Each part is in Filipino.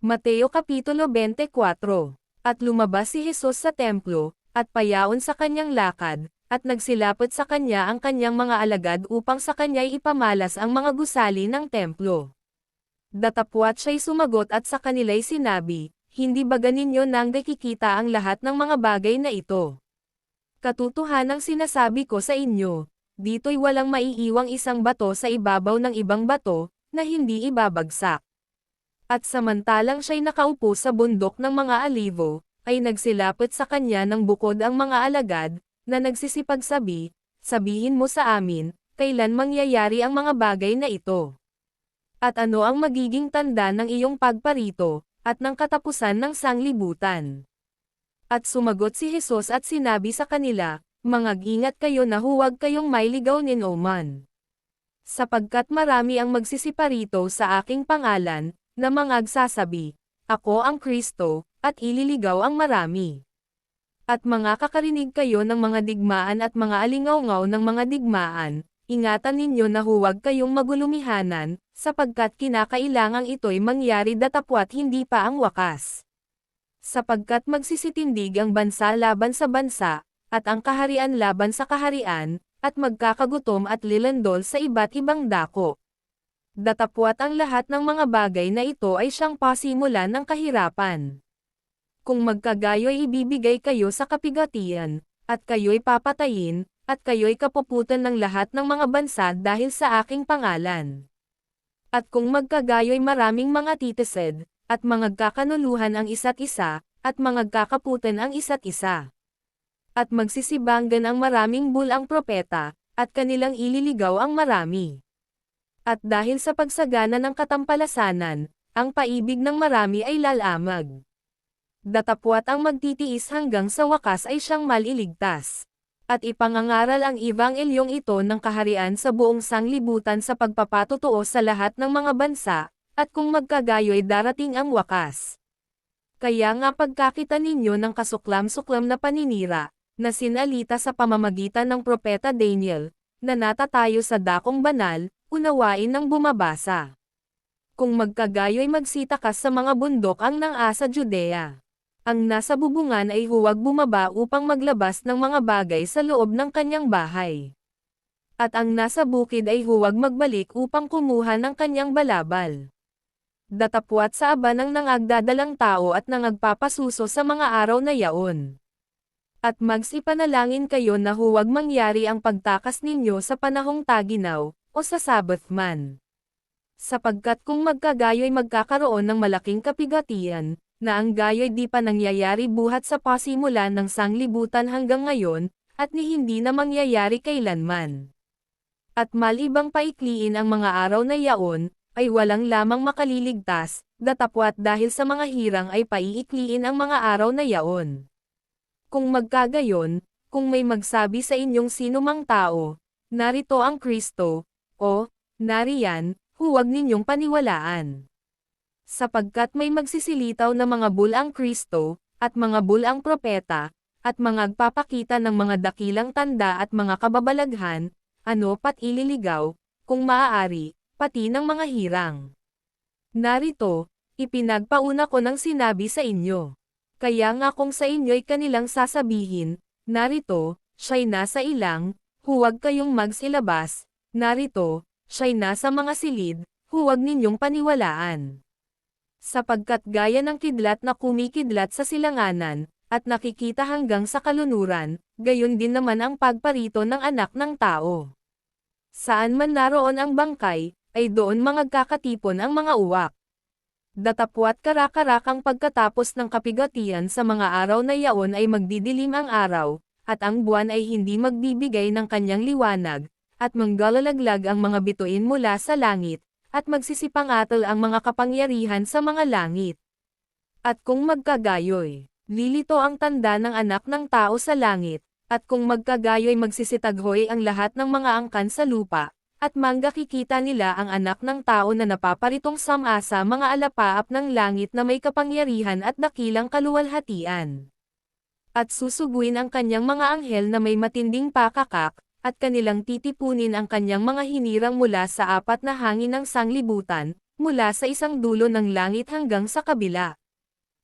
Mateo Kapitulo 24. At lumabas si Jesus sa templo, at payaon sa kanyang lakad, at nagsilapot sa kanya ang kanyang mga alagad upang sa kanya'y ipamalas ang mga gusali ng templo. Datapwat siya'y sumagot at sa kanila'y sinabi, "Hindi ba ganinyo nang nakikita ang lahat ng mga bagay na ito? Katotohanang sinasabi ko sa inyo, dito'y walang maiiwang isang bato sa ibabaw ng ibang bato, na hindi ibabagsak." At samantalang siya'y nakaupo sa bundok ng mga alivo, ay nagsilapot sa kanya ng bukod ang mga alagad, na nagsisipagsabi, "Sabihin mo sa amin, kailan mangyayari ang mga bagay na ito? At ano ang magiging tanda ng iyong pagparito, at ng katapusan ng sanglibutan?" At sumagot si Jesus at sinabi sa kanila, "Mangag-ingat kayo na huwag kayong mailigaw ni man. Sapagkat marami ang magsisiparito sa aking pangalan, na mangagsasabi, 'Ako ang Kristo,' at ililigaw ang marami. At mga kakarinig kayo ng mga digmaan at mga alingawngaw ng mga digmaan, ingatan ninyo na huwag kayong magulumihanan, sapagkat kinakailangang ito'y mangyari datapwat hindi pa ang wakas. Sapagkat magsisitindig ang bansa laban sa bansa, at ang kaharian laban sa kaharian, at magkakagutom at lilandol sa iba't ibang dako. Datapwat ang lahat ng mga bagay na ito ay siyang pasimulan ng kahirapan. Kung magkagayo'y ibibigay kayo sa kapigatian, at kayo'y papatayin, at kayo'y kapuputan ng lahat ng mga bansa dahil sa aking pangalan. At kung magkagayo'y maraming mga titised, at mangagkakanuluhan ang isa't isa, at mangagkakaputan ang isa't isa. At magsisibanggan ang maraming bulang propeta, at kanilang ililigaw ang marami. At dahil sa pagsagana ng katampalasanan, ang paibig ng marami ay lalamag. Datapwat ang magtitiis hanggang sa wakas ay siyang maliligtas. At ipangangaral ang ebangelyong ito ng kaharian sa buong sanglibutan sa pagpapatotoo sa lahat ng mga bansa, at kung magkagayo'y darating ang wakas. Kaya nga pagkakita ninyo ng kasuklam-suklam na paninira, na sinalita sa pamamagitan ng propeta Daniel, na natatayo sa dakong banal, unawain ng bumabasa. Kung magkagayo'y magsitakas sa mga bundok ang nang-asa Judea. Ang nasa bubungan ay huwag bumaba upang maglabas ng mga bagay sa loob ng kanyang bahay. At ang nasa bukid ay huwag magbalik upang kumuha ng kanyang balabal. Datapwat sa aba ng nangagdadalang tao at nangagpapasuso sa mga araw na yaon. At magsipanalangin kayo na huwag mangyari ang pagtakas ninyo sa panahong taginaw, o sa Sabbath man. Sapagkat kung magkagayo'y magkakaroon ng malaking kapigatian, na ang gayo'y di pa nangyayari buhat sa pasimulan ng sanglibutan hanggang ngayon, at ni hindi na mangyayari kailanman. At malibang paikliin ang mga araw na yaon, ay walang lamang makaliligtas, datapwat dahil sa mga hirang ay paiikliin ang mga araw na yaon. Kung magkagayon, kung may magsabi sa inyong sinumang tao, "Narito ang Kristo," o, "Nariyan," huwag ninyong paniwalaan. Sapagkat may magsisilitaw na mga bulang Kristo, at mga bulang propeta, at mga agpapakita ng mga dakilang tanda at mga kababalaghan, ano pat ililigaw, kung maaari, pati ng mga hirang. Narito, ipinagpauna ko ng sinabi sa inyo. Kaya nga kung sa inyo'y kanilang sasabihin, "Narito, siya'y nasa ilang," huwag kayong magsilabas, "Narito, siya'y nasa mga silid," huwag ninyong paniwalaan. Sapagkat gaya ng kidlat na kumikidlat sa silanganan, at nakikita hanggang sa kalunuran, gayon din naman ang pagparito ng anak ng tao. Saan man naroon ang bangkay, ay doon magkakatipon ang mga uwak. Datapwat karakarakang pagkatapos ng kapigatian sa mga araw na yaon ay magdidilim ang araw, at ang buwan ay hindi magbibigay ng kanyang liwanag, at manggalalaglag ang mga bituin mula sa langit, at magsisipangatol ang mga kapangyarihan sa mga langit. At kung magkagayoy, lilito ang tanda ng anak ng tao sa langit, at kung magkagayoy magsisitaghoy ang lahat ng mga angkan sa lupa, at manggakikita nila ang anak ng tao na napaparitong samasa mga alapaap ng langit na may kapangyarihan at dakilang kaluwalhatian. At susuguin ang kanyang mga anghel na may matinding pakakak, at kanilang titipunin ang kanyang mga hinirang mula sa apat na hangin ng sanglibutan, mula sa isang dulo ng langit hanggang sa kabila.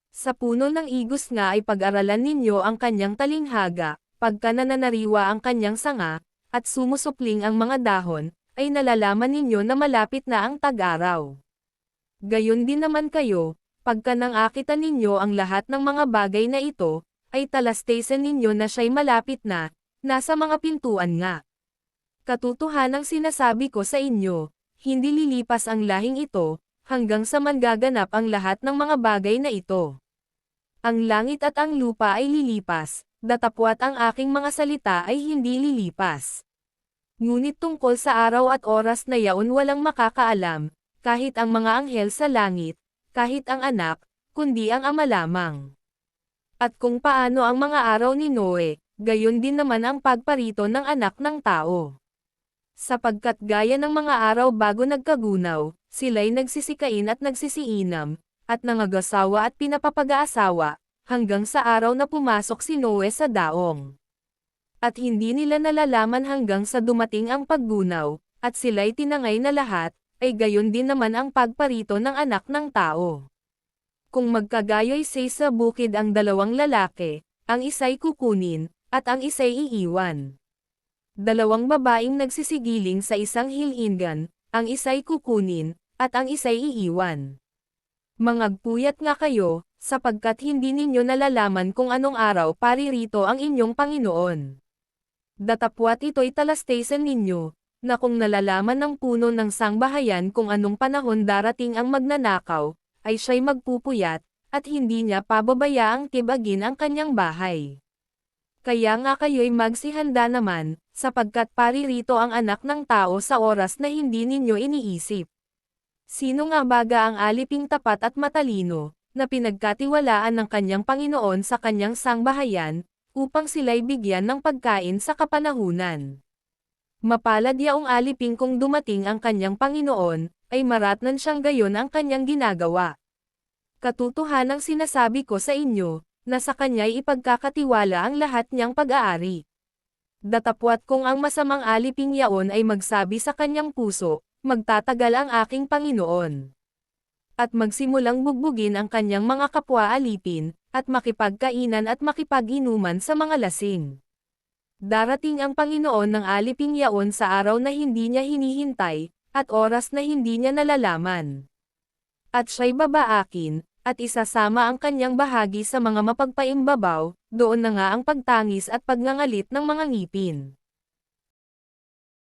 Sa puno ng igos nga ay pag-aralan ninyo ang kanyang talinghaga, pagka nananariwa ang kanyang sanga, at sumusupling ang mga dahon, ay nalalaman ninyo na malapit na ang tag-araw. Gayon din naman kayo, pagka nang-akitan ninyo ang lahat ng mga bagay na ito, ay talastasan ninyo na siya'y malapit na, nasa mga pintuan nga. Katotohanang sinasabi ko sa inyo, hindi lilipas ang lahing ito, hanggang sa mangaganap ang lahat ng mga bagay na ito. Ang langit at ang lupa ay lilipas, datapwat ang aking mga salita ay hindi lilipas. Ngunit tungkol sa araw at oras na yaon walang makakaalam, kahit ang mga anghel sa langit, kahit ang anak, kundi ang ama lamang. At kung paano ang mga araw ni Noe, gayon din naman ang pagparito ng anak ng tao. Sapagkat gaya ng mga araw bago nagkagunaw, sila'y nagsisikain at nagsisiinam, at nangagasawa at pinapapag-aasawa, hanggang sa araw na pumasok si Noe sa daong. At hindi nila nalalaman hanggang sa dumating ang paggunaw, at sila'y tinangay na lahat, ay gayon din naman ang pagparito ng anak ng tao. Kung magkagayoy sa bukid ang dalawang lalaki, ang isa'y kukunin, at ang isa'y iiwan. Dalawang babaeng nagsisigiling sa isang hilingan, ang isa'y kukunin, at ang isa'y iiwan. Mangagpuyat nga kayo, sapagkat hindi ninyo nalalaman kung anong araw paririto ang inyong Panginoon. Datapwat ito'y talastasan ninyo, na kung nalalaman ng puno ng sangbahayan kung anong panahon darating ang magnanakaw, ay siya'y magpupuyat, at hindi niya pababayaang tibagin ang kanyang bahay. Kaya nga kayo'y magsihanda naman, sapagkat paririto ang anak ng tao sa oras na hindi ninyo iniisip. Sino nga baga ang aliping tapat at matalino, na pinagkatiwalaan ng kanyang Panginoon sa kanyang sangbahayan, upang sila'y bigyan ng pagkain sa kapanahunan? Mapalad yaong aliping kung dumating ang kanyang Panginoon, ay maratnan siyang gayon ang kanyang ginagawa. Katotohanang sinasabi ko sa inyo, na sa kanya'y ipagkakatiwala ang lahat niyang pag-aari. Datapwat kung ang masamang aliping yaon ay magsabi sa kanyang puso, magtatagal ang aking Panginoon. At magsimulang bugbugin ang kanyang mga kapwa alipin, at makipagkainan at makipag-inuman sa mga lasing. Darating ang Panginoon ng aliping yaon sa araw na hindi niya hinihintay, at oras na hindi niya nalalaman. At siya'y babaakin, at isasama ang kanyang bahagi sa mga mapagpaimbabaw, doon na nga ang pagtangis at pagngangalit ng mga ngipin.